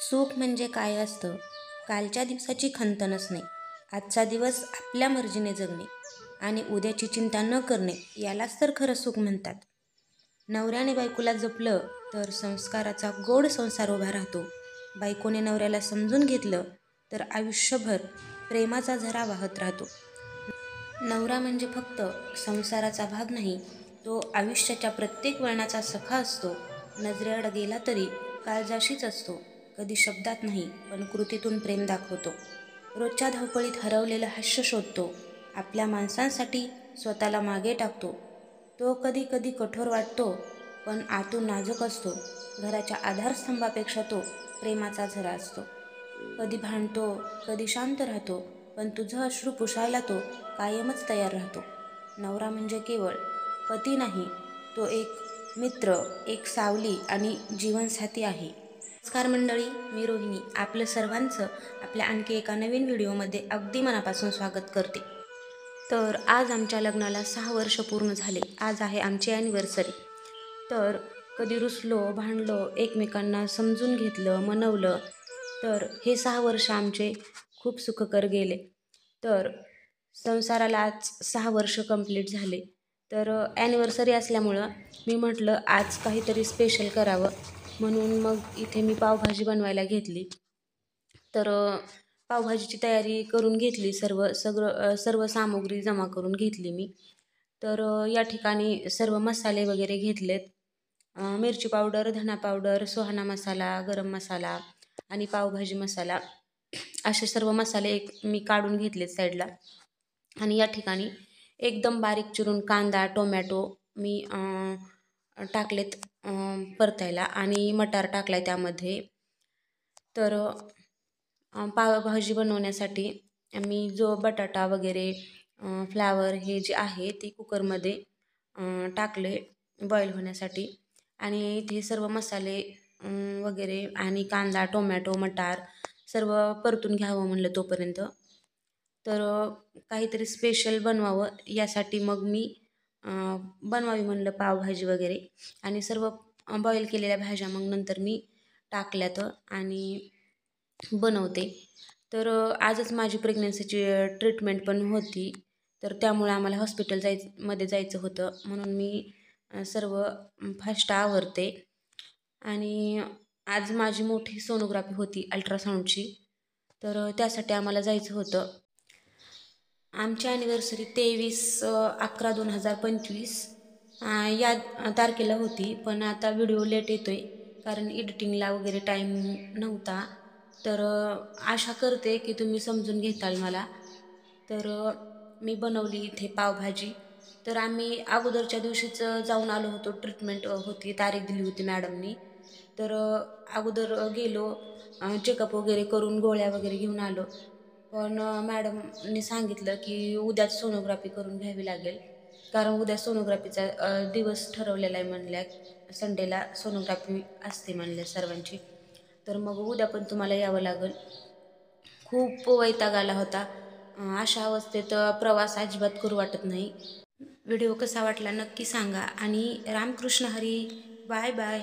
सुख म्हणजे काय असतं? कालच्या दिवसाची खंत नसणे, आजचा दिवस आपल्या मर्जीने जगणे आणि उद्याची चिंता न करणे यालाच तर खरं सुख म्हणतात. नवऱ्याने बायकोला जपलं तर संस्काराचा गोड संसार उभा राहतो. बायकोने नवऱ्याला समजून घेतलं तर आयुष्यभर प्रेमाचा झरा वाहत राहतो. नवरा म्हणजे फक्त संसाराचा भाग नाही, तो आयुष्याच्या प्रत्येक वळणाचा सखा असतो. नजरेआड गेला तरी काळजाशीच असतो. कधी शब्दात नाही पण कृतीतून प्रेम दाखवतो. रोजच्या धावपळीत हरवलेलं हास्य शोधतो. आपल्या माणसांसाठी स्वतःला मागे टाकतो. तो कधी कधी कठोर वाटतो पण आतून नाजूक असतो. घराच्या आधारस्तंभापेक्षा तो प्रेमाचा झरा असतो. कधी भांडतो, कधी शांत राहतो, पण तुझं अश्रू पुसायला तो कायमच तयार राहतो. नवरा म्हणजे केवळ पती नाही, तो एक मित्र, एक सावली आणि जीवनसाथी आहे. नमस्कार मंडळी, मी रोहिणी आपलं सर्वांचं आपल्या आणखी एका नवीन व्हिडिओमध्ये अगदी मनापासून स्वागत करते. तर आज आमच्या लग्नाला 6 वर्ष पूर्ण झाले. आज आहे आमची ॲनिव्हर्सरी. तर कधी रुसलो, भांडलो, एकमेकांना समजून घेतलं, मनवलं, तर हे 6 वर्ष आमचे खूप सुखकर गेले. तर संसाराला आज 6 वर्ष कंप्लीट झाले. तर ॲनिव्हर्सरी असल्यामुळं मी म्हटलं आज काहीतरी स्पेशल करावं, म्हणून मग इथे मी पावभाजी बनवायला घेतली. तर पावभाजीची तयारी करून घेतली. सर्व सामुग्री जमा करून घेतली मी. तर या ठिकाणी सर्व मसाले वगैरे घेतलेत. मिरची पावडर, धना पावडर, सुहाना मसाला, गरम मसाला आणि पावभाजी मसाला असे सर्व मसाले मी काढून घेतलेत साईडला. आणि या ठिकाणी एकदम बारीक चिरून कांदा, टोमॅटो मी टाकलेत परतायला आणि मटार टाकला आहे त्यामध्ये. तर पावभाजी बनवण्यासाठी मी जो बटाटा वगैरे फ्लावर हे जे आहे ते कुकरमध्ये टाकले बॉईल होण्यासाठी. आणि इथे सर्व मसाले वगैरे आणि कांदा, टोमॅटो, मटार सर्व परतून घ्यावं म्हणलं तोपर्यंत. तर काहीतरी स्पेशल बनवावं यासाठी मग मी बनवावी म्हणलं पावभाजी वगैरे. आणि सर्व बॉईल केलेल्या भाज्या मग नंतर मी टाकल्यात आणि बनवते. तर आजच माझी प्रेग्नन्सीची ट्रीटमेंट पण होती. तर त्यामुळे आम्हाला हॉस्पिटल मध्ये जायचं होतं, म्हणून मी सर्व फास्ट आवरते. आणि आज माझी मोठी सोनोग्राफी होती अल्ट्रासाऊंडची. तर त्यासाठी आम्हाला जायचं होतं. आमची ॲनिव्हर्सरी 23/11/2025 या तारखेला होती. पण आता व्हिडिओ लेट येतो आहे कारण एडिटिंगला वगैरे टाईम नव्हता. तर आशा करते की तुम्ही समजून घेताल मला. तर मी बनवली इथे पावभाजी. तर आम्ही अगोदरच्या दिवशीच जाऊन आलो होतो. ट्रीटमेंट होती, तारीख दिली होती मॅडमनी. तर अगोदर गेलो, चेकअप वगैरे करून गोळ्या वगैरे घेऊन आलो. पण मॅडमने सांगितलं की उद्याच सोनोग्राफी करून घ्यावी लागेल, कारण उद्या सोनोग्राफीचा दिवस ठरवलेला आहे म्हणल्या. संडेला सोनोग्राफी असते म्हणल्या सर्वांची. तर मग उद्या पण तुम्हाला यावं लागेल. खूप वैताग आला होता. अशा अवस्थेत प्रवास अजिबात करू वाटत नाही. व्हिडिओ कसा वाटला नक्की सांगा आणि रामकृष्ण हरी. Bye bye.